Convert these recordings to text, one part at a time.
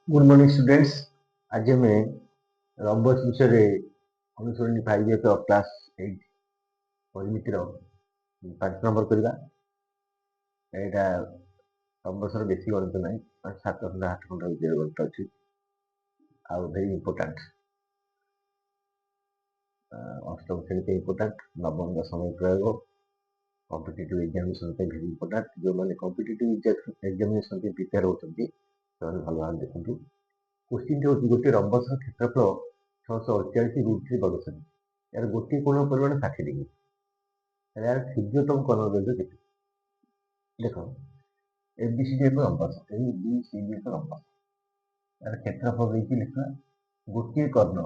Good morning students. आज आम rhombus विषय अनुसरणी 5 क्लास 8 परिमितिर 5 नंबर करवा। यहाँ रंबस बेसी गणित ना 7 खंड 8 खंड विषय गणित अच्छी आउ भेरी इंपोर्टाट अष्टम श्रेणी इंपोर्टाट नवम दशम प्रयोग कॉम्पिटिटिव एग्जामिनेशन भेरी इंपोर्टाट जो मैंने कॉम्पिटिटिव एग्जामिनेशन प्रिपेयर होती भल भाव देखूँ। क्वेश्चन हूँ गोटे रंबस क्षेत्रफल 648 √3 वर्ग सेमी यार गोटे कोण परिमाण 60 डिग्री यार क्षुद्रतम कोण दैर्घ्य केते देख एबीसीडी एक रंबस एबीसीडी एक रंबस यार क्षेत्रफल देखिए लिखा गोटे कर्ण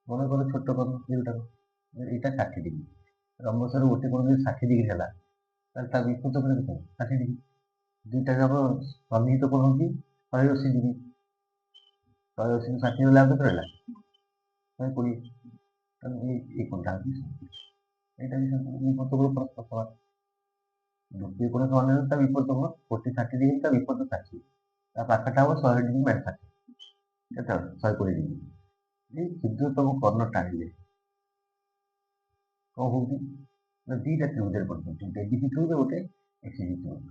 मन कर छोट कर्ण जोटा यहाँ 60 डिग्री रंबस गोटे कोण 60 डिग्री है विपरीत कोण केते 60 डिग्री दुईटा जाक सन्निहित कोण हूँ 180 डिग्री 180 60 रहा केते रहा 120 ये कोणटा यहाँ विपरीत कोण परस्पर समान गोटे कोण समान विपरीत कोण गोटे 60 डिग्री विपरीत 60 पाखटा हम 100 डिग्री माइनस 60 के 120 डिग्री ये क्षुद्रतम कर्ण टाणिले कौन हो दीटा त्रिभुज एबीसी त्रिभुज गोटे एक्सीडी त्रिभुज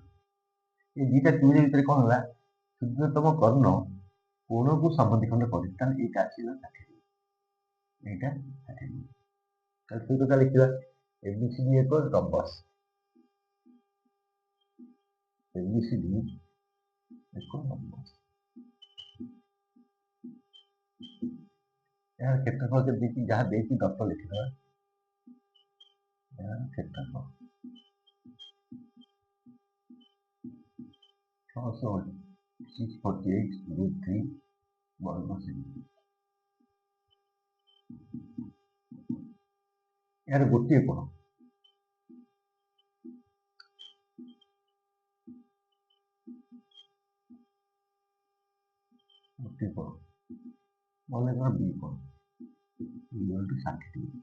ये दीटा त्रिभुज भितर कौन है क्षुद्रतम कर्ण कोण को समद्विखंड करे यहाँ आसो 60 डिग्री यहाँ 60 डिग्री से कथा लिखा एबीसीडी एक रंबस एबीसीडी एक रंबस यार क्षेत्रफल के देखिए जहाँ देखिए दत्त लिखा यार क्षेत्रफल 648 √3 वर्ग सेमी यार गोटे कोण गोटे कोण मन कर बी कोण इक्वल टू 60 डिग्री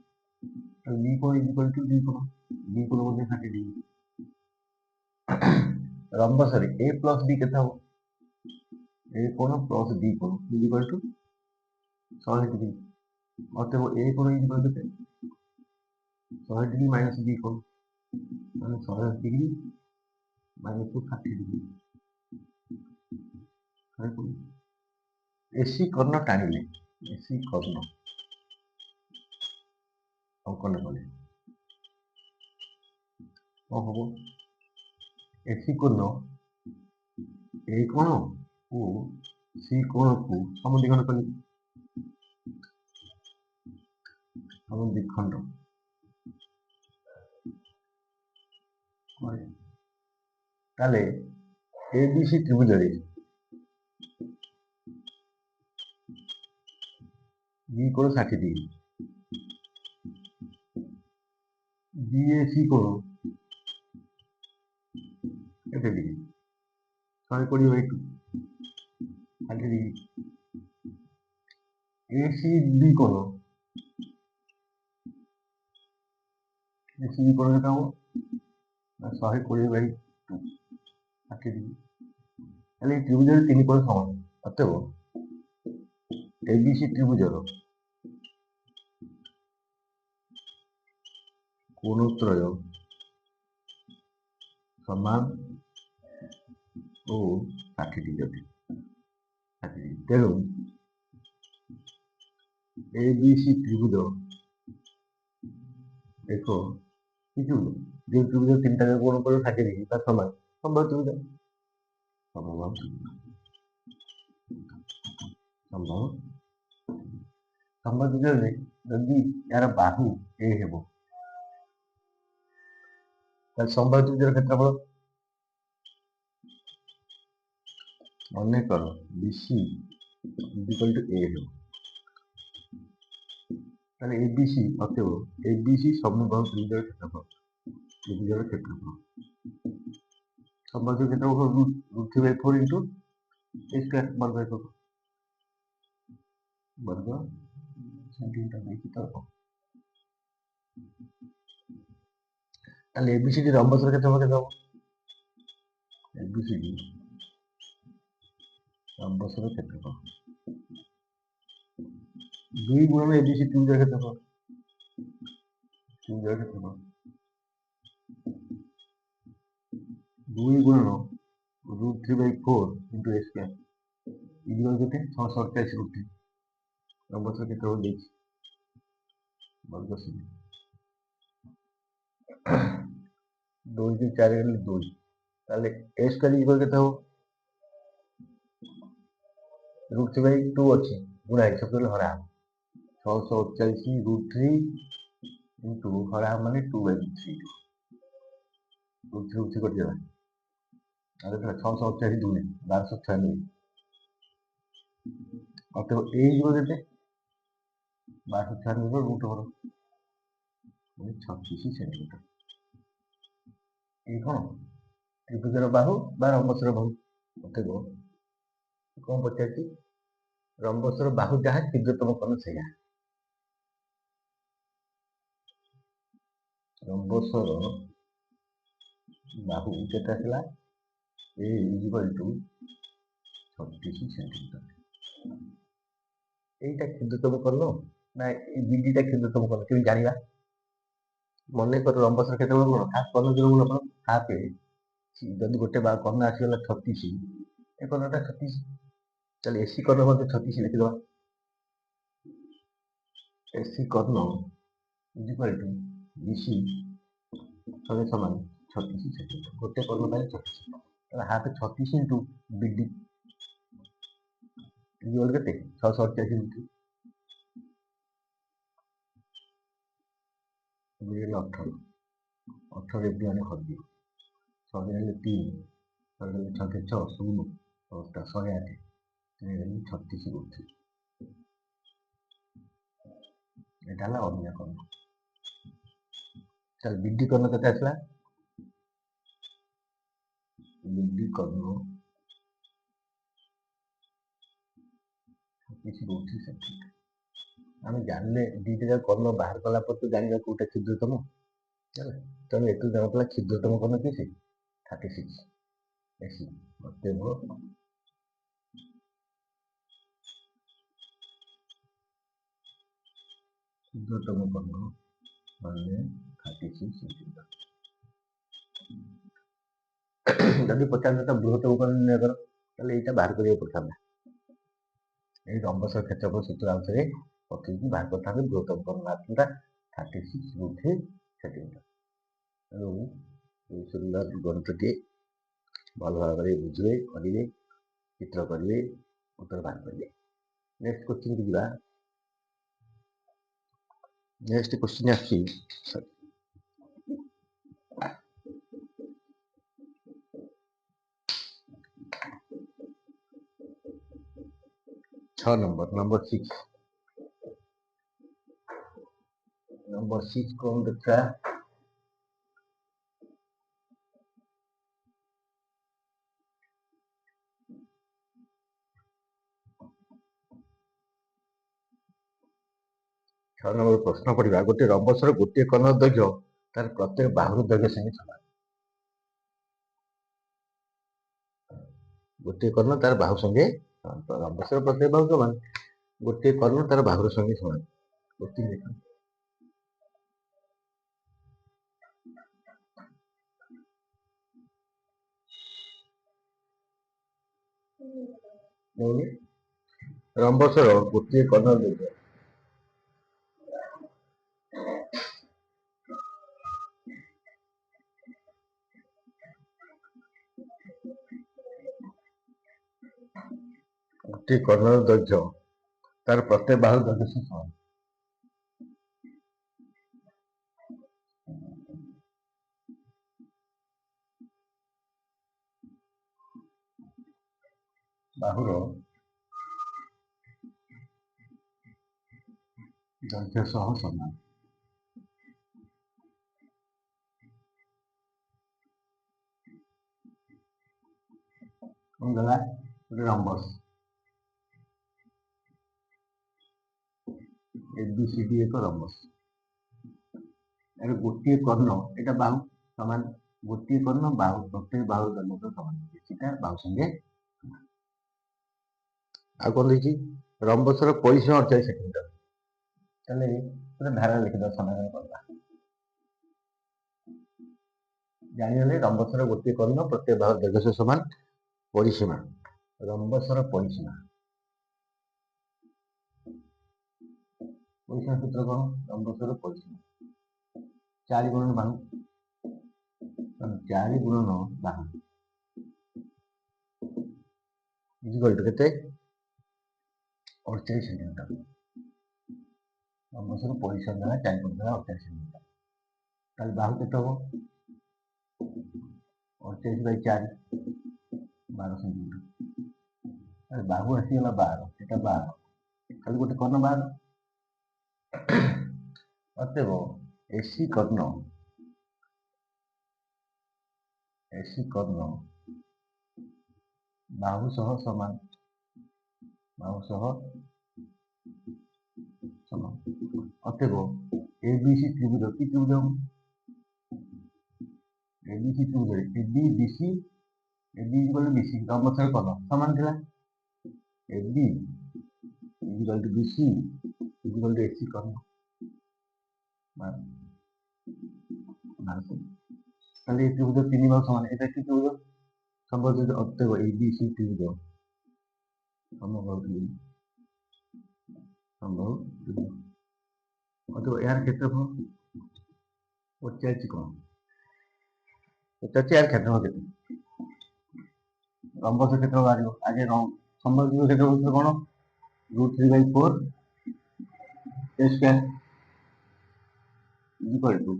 तो बी कोण इक्वल टू बी कोण 60 degree rhombus A plus B केते हो ए कोण प्लस बी कोण इक्वल टू 100 डिग्री अतएव ए कोण equal to 100 degree minus B कोण माने 100 डिग्री माइनस 60 डिग्री एसी कर्ण टाणिले एसी कर्ण अंकन कले कौन हम एसी कर्ण ए कोण को सी कोण को समद्विखंड कले समद्विखंड ताले एबीसी त्रिभुज बी कोण 60 डिग्री बीएसी कोण केते डिग्री 120/2 60 डिग्री एसी बी कोण एसी बी कोण केते हो 120/2 60 डिग्री ताले त्रिभुज तीन कोण समान अतएव एबीसी त्रिभुजर कोणत्रय समान और 60 डिग्री अटे तेणु एबीसी त्रिभुज एक त्रिभुज जो त्रिभुज तीन टा कोण कर 60 डिग्री समान समबाहु त्रिभुज समबाहु त्रिभुज जदि यार बाहु ए हेबो समबाहु त्रिभुजर क्षेत्रफल मन कर बीसी इक्वल टू ए हेबो ताले एबीसी अतएव एबीसी समबाहु त्रिभुजर क्षेत्रफल समबाहु क्षेत्रफल √3/4 इंटू ए स्क्वायर वर्ग सेंटीमीटर देखी तो ताले एबीसीडी रंबसर क्षेत्रफल केते हो एबीसीडी রম্বসের ক্ষেত্রফল 2 গুণন এবিসি ত্রিভুজের ক্ষেত্রফল। ত্রিভুজের ক্ষেত্রফল 2 গুণন √3/4 ইন্টু a স্কয়ার ইকুয়াল কত 688 √3। রম্বসের ক্ষেত্রফল দেখছি বর্গ সেমি 2 দিয়ে 4 গেলে 2, তাহলে a স্কয়ার ইকুয়াল কত হবে √3/2 ଅଛି গুণা হিসাব করলে হরা 688 √3 ইন্টু হরা মানে 2/3 √3 করে দেবা আর এটা 688 দুনে 1296 অতএব এই গুলো যেতে 1296 রুট হলো মানে 36 সেন্টিমিটার। এই কোণ ত্রিভুজের বাহু বা রম্বসের বাহু অতএব কোণ পଚାରିଛି রম্বসের বাহু যাহা ক্ষুদ্রতম কোণ ସେଇଆ। রম্বসর বাহু যেটা ଥିଲା a ইকুয়াল টু 36 সেন্টিমিটার। এইটা ক্ষুদ্রতম কোণ না এই বিডিটা ক্ষুদ্রতম কোণ কেউ জানিবা মনে কর রম্বসের ক্ষেত্রফল কোণ হাফ কোণ যোগ গুণফল হাফ যদি ଗୋଟେ ବା କୋଣ ଆସିଗଲା 36 ଏ କୋଣଟା 36 তাহলে এসি কোণ মধ্যে 36 লিখিদেবা এসি কোণ ইকুয়াল টু বিসি সঙ্গে সমান 36 সেন্টিমিটার ଗୋଟେ কোণ ପାଇଁ 36 তাহলে হাফ 36 ইনটু বিডি ইকুয়াল কেতে 688 ইনটু বিডি 18 18 এমনি অনেক হবে 6 দিলে 3 6 দিলে 6 কে 6 0 টা 108 3 36 করছে এটা হলো অন্য কোণ। তাহলে বিডি কোণ কত আসলা বিডি কোণ 36 সেন্টিমিটার। আমি জানলে দুইটা যাক কোণ বাহার কলা পর তো জানিবা কোনটা ক্ষুদ্রতম ହେଲା ତେଣୁ ଏଠୁ ଜଣାପଡ଼ିଲା କ୍ଷୁଦ୍ରତମ କୋଣ କି ସେ 36 ଏସି ଅତଏବ ক্ষুদ্রতম কোণ মানে 36 সেন্টিমিটার। যদি ପଚାରିଥାନ୍ତା ବୃହତ୍ତମ କୋଣ ନିର୍ଣ୍ଣୟ କର ତାହେଲେ ଏଇଟା ବାହାର କରିବାକୁ ପଡ଼ିଥାନ୍ତା এই রম্বসের ক্ষেত্রফল সূত্র অনুসারে পକେଇକି ବାହାର କରିଥାନ୍ତେ ବୃହତ୍ତମ କୋଣ ଆସିଲା 36 √3 ସେଣ୍ଟିମିଟର। ତେଣୁ এই ସୁନ୍ଦର ଗଣିତଟିଏ ଭଲ ଭାବରେ ବୁଝିବେ କରିବେ ଚିତ୍ର କରିବେ ଉତ୍ତର ବାହାର କରିବେ। ନେକ୍ସଟ କ୍ୱେଶ୍ଚିନ୍ ଯିବା। ନେକ୍ସଟ କ୍ୱେଶ୍ଚିନ୍ ଆସୁଛି 6 नंबर 6 कौन देखा नंबर प्रश्न पढ़ा गोटे रम्बसर गोटे कोण दैर्घ्य तार प्रत्येक बाहुर दैर्घ्य संगे समान गोटे कोण तार बाहु संगे रम्बसर प्रत्येक बाहु समान गोटे कोण तार बाहुर संगे समान गोटे रम्बसर गोटे कोण दैर्घ्य गोटे कोण दैर्घ्य तार प्रत्येक बाहुर दैर्घ्य से समान बाहुर दैर्घ्य सह समान गला रम्बस एबीसीडी एक रम्बस गोटे कर्ण एटा बाहु समान गोटे कर्ण बाहु प्रत्येक बाहु दैर्घ्य समान एटा बाहु संगे ଆଉ କ'ଣ ଦେଇଛି ରମ୍ବସର ପରିସୀମା 48 ସେଣ୍ଟିମିଟର। ତାହେଲେ ଗୋଟେ ଧାରା ଲେଖିଦେବା ସମାଧାନ କରିବା। ଜାଣିଗଲେ ରମ୍ବସର ଗୋଟିଏ କର୍ଣ୍ଣ ପ୍ରତ୍ୟେକ ବାହୁର ଦୈର୍ଘ୍ୟ ସମାନ ପରିସୀମା। ରମ୍ବସର ପରିସୀମା ସୂତ୍ର କ'ଣ? ରମ୍ବସର ପରିସୀମା 4 ଗୁଣନ ବାହୁ 4 ଗୁଣନ ବାହୁ କେତେ 48 ସେଣ୍ଟିମିଟର। ରମ୍ବସର ପରିସୀମା ଦ୍ୱାରା 4 ଗୁଣନ 48 ସେଣ୍ଟିମିଟର। ତାହେଲେ ବାହୁ କେତେ ହବ 48/4 12 ସେଣ୍ଟିମିଟର। ତାହେଲେ ବାହୁ ଆସିଗଲା 12, এটা 12, ଖାଲି ଗୋଟେ କର୍ଣ୍ଣ 12। ଅତଏବ ଏସି କର୍ଣ୍ଣ ବାହୁ ସହ ସମାନ, ଅତଏବ ଏବିସି ତ୍ରିଭୁଜ କି ତ୍ରିଭୁଜ ହବ? एबीसी ত্রিভুজের AB BC AB equal to BC রম্বসের কর্ণ সমান ଥିଲା। AB equal to BC equal to AC কর্ণ তাহলে এই ত্রিভুজের 3 বাহু সমান। এটা কি ত্রিভুজ? সমবাহু ত্রিভুজ। অতএব এবিসি ত্রিভুজ সমবাহু ত্রিভুজ। অতএব এর ক্ষেত্রফল পড়ছে কোণ এটা এর ক্ষেত্রফল কেতে? রম্বস ক্ষেত্র বাড়িব আগে সমবাহু ত্রিভুজ ক্ষেত্রফল কোণ √3/4 a square equal to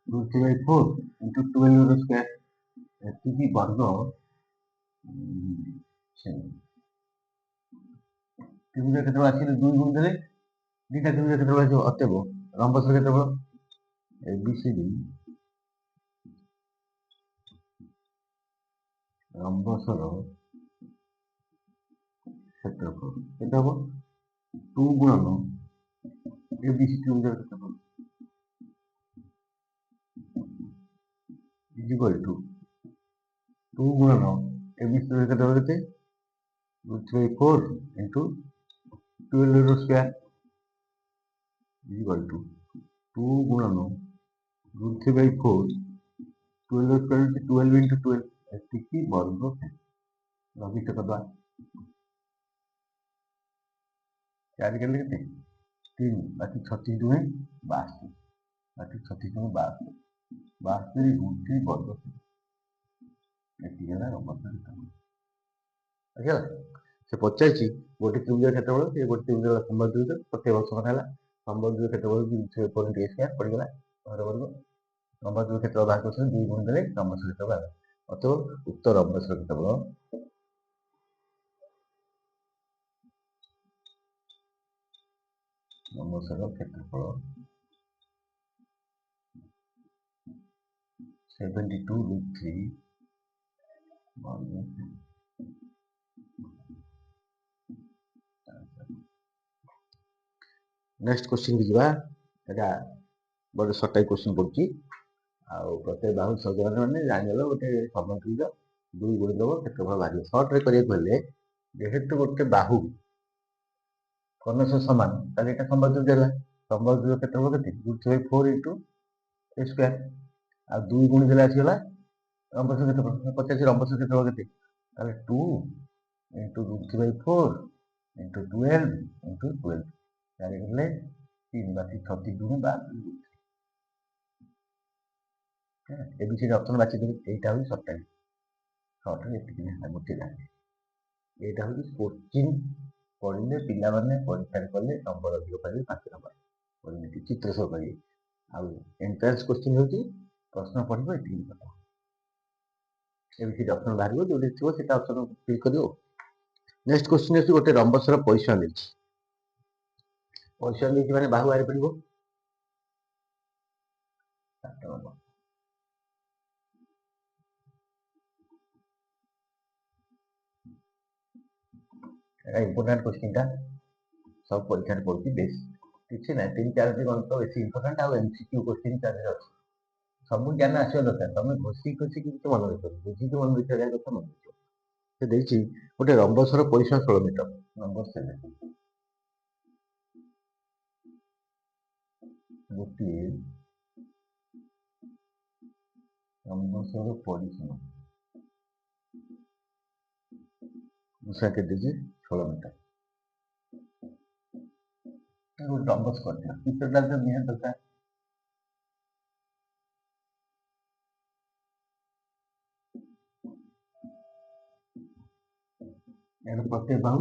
√3/4 into 12 square এটিকি বর্গ ত্রিভুজের ক্ষেত্রফল আসলে 2 গুণ দিলে দুইটা ত্রিভুজের ক্ষেত্রফল আসবে। অতএব রম্বসের ক্ষেত্রফল এবিসিডি রম্বসর ক্ষেত্রফল এটা হবো 2 গুণন এবিসি ত্রিভুজের ক্ষেত্রফল ইকুয়াল টু 2 গুণন এবিসি ত্রিভুজের ক্ষেত্রফল কেতে √3/4 ইনটু 12 স্কয়ার ইকুয়াল টু 2 গুণন √3/4 12 স্কয়ার ইনটু 12 ইনটু 12 এটিকি বর্গ লঘিষ্ঠ করবা 4 কেলে কেতে 3 বাকি 36 দুই 62 বাকি 36 দুই 62 62 √3 বর্গ এটিকি ହେଲା ରମ୍ବସର କ୍ଷେତ୍ରଫଳ। ବୁଝିଲା? ସେ ପଚାରିଛି ଗୋଟେ ତ୍ରିଭୁଜର କ୍ଷେତ୍ରଫଳ ସେ ଗୋଟେ ତ୍ରିଭୁଜର ସମବାହୁ ତ୍ରିଭୁଜ ପ୍ରତ୍ୟେକ ସମାନ ହେଲା। ସମବାହୁ ତ୍ରିଭୁଜ କ୍ଷେତ୍ରଫଳ ପଡ଼ିଗଲା ଘର ବର୍ଗ। ରମ୍ବସ ତ୍ରିଭୁଜ କ୍ଷେତ୍ରଫଳ ବାହାର କରୁଛନ୍ତି 2 ଗୁଣ ଦେଲେ ରମ୍ବସର କ୍ଷେତ୍ରଫଳ ବାହାରିବ। ଅତଏବ ଉକ୍ତ ରମ୍ବସର କ୍ଷେତ୍ରଫଳ √3 नेक्स्ट क्वेश्चन की जीवा एटा बड़े शॉर्ट टाइप क्वेश्चन पड़ची आउ प्रत्येक बाहु सजन माने जानिलो गोटे समबाहु त्रिभुज 2 गुण देबो क्षेत्रफल बाहरियो। शॉर्ट रे करिया कहले जेहेतु गोटे बाहु कर्ण से समान ताले एटा समबाहु त्रिभुज होला। समबाहु त्रिभुज क्षेत्रफल केते √3/4 इनटू a स्क्वायर आ 2 गुण देला आसीला रम्बस क्षेत्रफल 50 रम्बस क्षेत्रफल केते ताले 2 इनटू √3/4 इनटू 12 इनटू 12 ताले गले 3 बाकी 36 गुण 12 एबीसी ऑप्शन बाची देबे। एटा हो शॉर्ट टाइम शॉर्ट रे एतिक ना गोटे जाने एटा हो कोचिंग पढ़िले पिला माने परीक्षा कले नंबर अधिक पाइबे 5 नंबर पढ़िले चित्र सब करिए आ एंट्रेंस क्वेश्चन होती प्रश्न पढ़िबो एतिक କଥା। एबीसी ऑप्शन बाहरिबो जोडी थिबो सेटा ऑप्शन क्लिक करियो। नेक्स्ट क्वेश्चन है गोटे रम्बसर परिसीमा देछि माने बाहु बाहर पड़िबो 7 नंबर। এটা ইম্পর্টেন্ট কোশ্চেনটা সব পরীক্ষার পড়ছি বেশ কিছু না 3-4টি গণিত বেশি ইম্পর্টেন্ট আর এমসিকিউ কোশ্চেন চার্জে আছে ସବୁ ଜ୍ଞାନ ଆସିବା ଦରକାର। ତମେ ଘୋଷି ଘୋଷି କିଛି ମନେ ରଖିବ ବୁଝିକି ମନେ ରଖିବା କଥା ମନେ ରଖିବ। ସେ ଦେଇଛି ଗୋଟେ ରମ୍ବସର ପରିସୀମା 16 ମିଟର। ନମ୍ବର 7 ଗୋଟିଏ ରମ୍ବସର ପରିସୀମା କେତେ ଦେଇଛି 16 ମିଟର। ଗୋଟେ ରମ୍ବସ କରିଦିଅ, ଚିତ୍ରଟା ତ ନିହାତି ଦରକାର। ଏହାର ପ୍ରତ୍ୟେକ ବାହୁ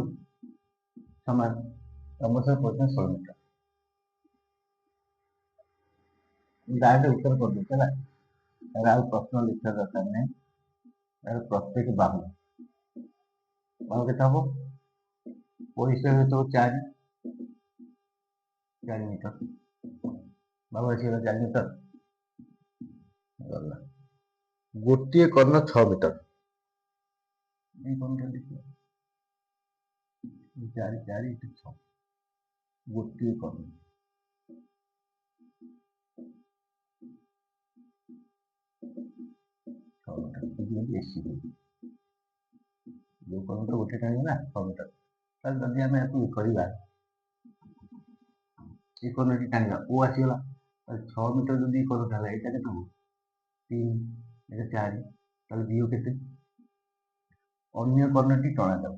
ସମାନ, ରମ୍ବସର ପରିସୀମା 16 ମିଟର। डायरेक्ट उत्तर कर देते हैं ना, ଆଉ ପ୍ରଶ୍ନ ଲେଖିବା ଦରକାର ନାହିଁ। ଏହାର ପ୍ରତ୍ୟେକ ବାହୁ କେତେ ହବ? ପରିସୀମା କେତେ ହବ? 4 ମିଟର। ବାହୁ ଆସିଗଲା 4 ମିଟର। ଗଲା ଗୋଟିଏ କର୍ଣ୍ଣ 6 ମିଟର। এই কোণটা ଦେଖିବା 4 4 6 ଗୋଟିଏ କର୍ଣ୍ଣ। ବେଶୀ ଯୋଉ କର୍ଣ୍ଣ ତ ଗୋଟେ ଟାଣିବ ନା 6 ମିଟର। ତାହେଲେ ଯଦି ଆମେ ଏହାକୁ କରିବା, ଏ କର୍ଣ୍ଣଟି ଟାଣିବା, ଓ ଆସିଗଲା, 6 ମିଟର ଯଦି କର୍ଣ୍ଣ ହେଲା, ଏଇଟା କେତେ ହବ? 3, ଏଇଟା 4, ତାହେଲେ ବିଓ କେତେ? ଅନ୍ୟ କର୍ଣ୍ଣଟି ଟଣାଯାଉ,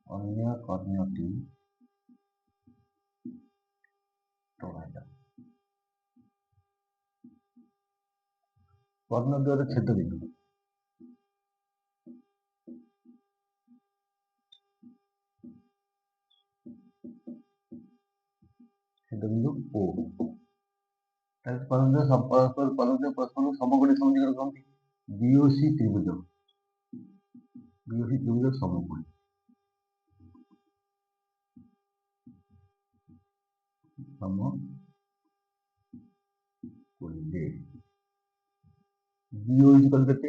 ଅନ୍ୟ କର୍ଣ୍ଣଟି ଟଣାଯାଉ। କର୍ଣ୍ଣ ଦ୍ୱୟର ଛେଦ ବିନ୍ଦୁ ଓ। ତାହେଲେ କର୍ଣ୍ଣ ପରସ୍ପର ସମକୋଣୀ ସମଦ୍ୱିଖଣ୍ଡ କହନ୍ତି। ବିଓସି ତ୍ରିଭୁଜ, ବିଓସି ତ୍ରିଭୁଜ ସମକୋଣୀ। BO इक्वल करते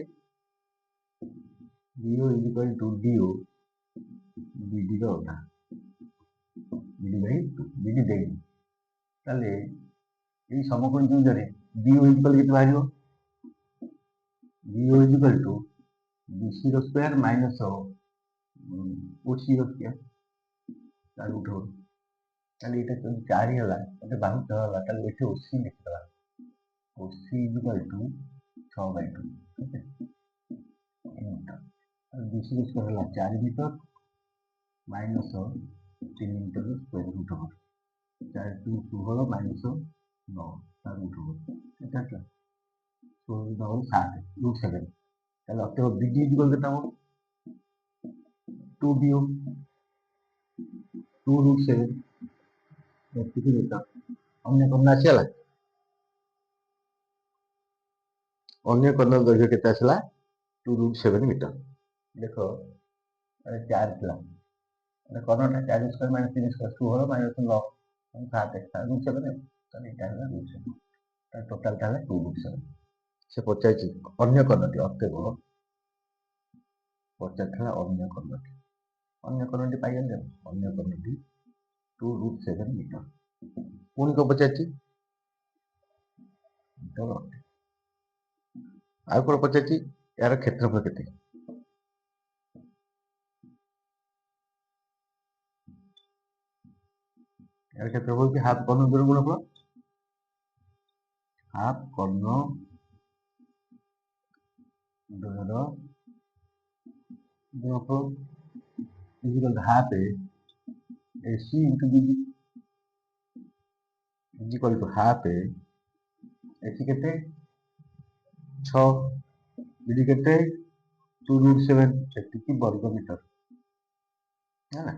BO equal to DO BD का होता BD बाई 2 BD देगी ताले ये समकोण त्रिभुजरे BO इक्वल केते बाहिरो BO इक्वल टू BC रो स्क्वायर माइनस OC रो स्क्वायर तार उठो ताले एटा 4 होला एटा बाहु 6 होला ताले एटे OC लिखला OC इक्वल टू 6/2 ठीक है BC रो स्क्वायर होला 4 metre minus 3 metre square root over 4 2 16 minus 9 तार रूट ओवर এটা কি 16 9 7 रूट 7 তাহলে অতএব BD ইকুয়াল কত হবে 2 BO 2 रूट 7 এটি এটা অন্য কোন আসিলা ଅନ୍ୟ କର୍ଣ୍ଣ ଦୈର୍ଘ୍ୟ କେତେ ଆସିଲା 2 √7 ମିଟର। ଦେଖ 4 ଥିଲା କର୍ଣ୍ଣଟା 4 ସ୍କୋୟାର ମାଇନସ 3 ସ୍କୋୟାର 16 ମାଇନସ 9 7 √7 ତାହେଲେ ଏଇଟା ହେଲା √7 ତାହେଲେ ଟୋଟାଲଟା ହେଲା 2 √7। ସେ ପଚାରିଛି ଅନ୍ୟ କର୍ଣ୍ଣଟି ଅତଏବ ପଚାରିଥିଲା ଅନ୍ୟ କର୍ଣ୍ଣଟି ପାଇଗଲେ ଅନ୍ୟ କର୍ଣ୍ଣଟି 2 √7 ମିଟର। ପୁଣି କଣ ପଚାରିଛି ଆଉ କଣ ପଚାରିଛି ଏହାର କ୍ଷେତ୍ରଫଳ କେତେ? এর ক্ষেত্রফল কি হাফ কর্ণ দৈর্ঘ্য গুণফল হাফ কর্ণ দৈর্ঘ্য গুণফল equal half AC into BD equal to half AC কেতে 6 BD কেতে 2 √7 ଏତିକି ବର୍ଗ ମିଟର ହେଲା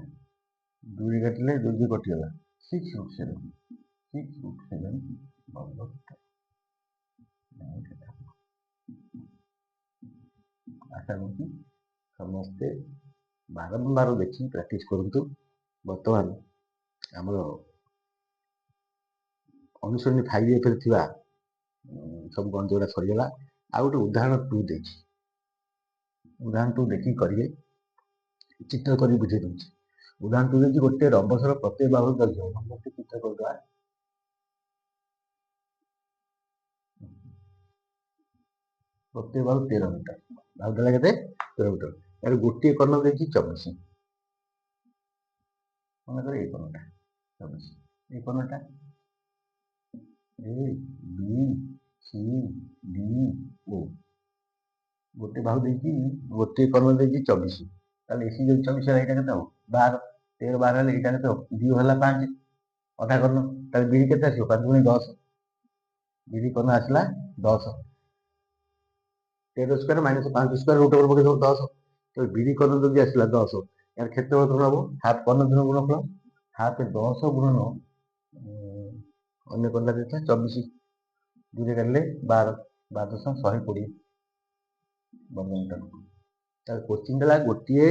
2 କାଟିଲେ 2 କଟିଗଲା 6 √7 ବର୍ଗ ମିଟର। ଆଶା କରୁଛି ସମସ୍ତେ ବାରମ୍ବାର ଦେଖି ପ୍ରାକ୍ଟିସ କରନ୍ତୁ। ବର୍ତ୍ତମାନ ଆମର ଅନୁସରଣୀ 5F ରେ ଥିବା ସବୁ ଗଣିତ ଗୁଡ଼ା ସରିଗଲା। ଆଉ ଗୋଟେ ଉଦାହରଣ 2 ଦେଇଛି, ଉଦାହରଣ 2 ଦେଖିକି କରିବେ, ଚିତ୍ର କରି ବୁଝେଇ ଦଉଛି। ଉଦାହରଣ 2 ଦେଇଛି ଗୋଟେ ରମ୍ବସର ପ୍ରତ୍ୟେକ ବାହୁ ଦୈର୍ଘ୍ୟ ସମସ୍ତେ ଚିତ୍ର କରିଦେବା। ପ୍ରତ୍ୟେକ ବାହୁ 13 ମିଟର, ବାହୁ ଦେଲା କେତେ 13 ମିଟର। यार गोटे कर्ण देखिए 24 মনে করে এই কোণটা 24 এই কোণটা এ বি সি ডি ও गोटे बाहु देखिए गोटे कर्ण देखिए 24 তাহলে এসি যদি 24 হয় এটা কেতে হব 12 13 12 হলে এটা কেতে হব ডি হলা 5 ଅଧା କର୍ଣ୍ଣ ତାହେଲେ ବିଡି କେତେ ଆସିବ 5 ଗୁଣି 10 ବିଡି କର୍ଣ୍ଣ ଆସିଲା 10 13 square minus 5 square root over पके 10 तो बीडी कर्ण যদি আসলা 10 यार क्षेत्रफल কোণ হবো হাফ কর্ণ ধরুন গুণফল হাফ 10 গুণন অন্য কোণটা দিতে 24 দুইরে কাটলে 12 12 120 ବର୍ଗ ମିଟର তাহলে কোশ্চিন দেলা গোটিয়ে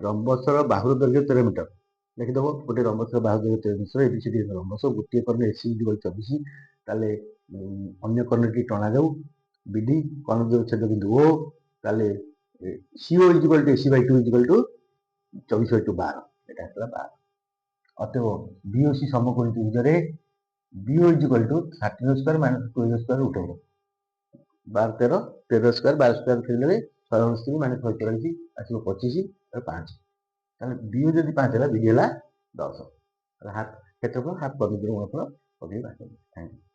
রম্বসর বাহুর দৈর্ঘ্য 13 মিটার লিখিদেব গোটে রম্বসর বাহুর দৈর্ঘ্য 13 মিটার এবিসিডি রম্বস গোটিয়ে কর্ণ এসি ইকুয়াল 24 তাহলে অন্য কর্ণটি টনা যাও বিডি কর্ণ দৈর্ঘ্য ছেদ বিন্দু ও তাহলে CO equal to AC by 2 equal to 24 by 2 12 এটা আসলে 12 অতএব বিওসি সমকোণী ত্রিভুজরে BO equal to 13 square minus 12 square root over 12 13 13 square 12 square ফেললে 6 মাইনাস 45 আসবে 25 আর 5 তাহলে বিও যদি 5 ହେଲା বিডি ହେଲା 10 হাত ক্ষেত্রফল হাত কর্ণ দৈর্ঘ্য গুণফল ওকে বাকি থ্যাংক ইউ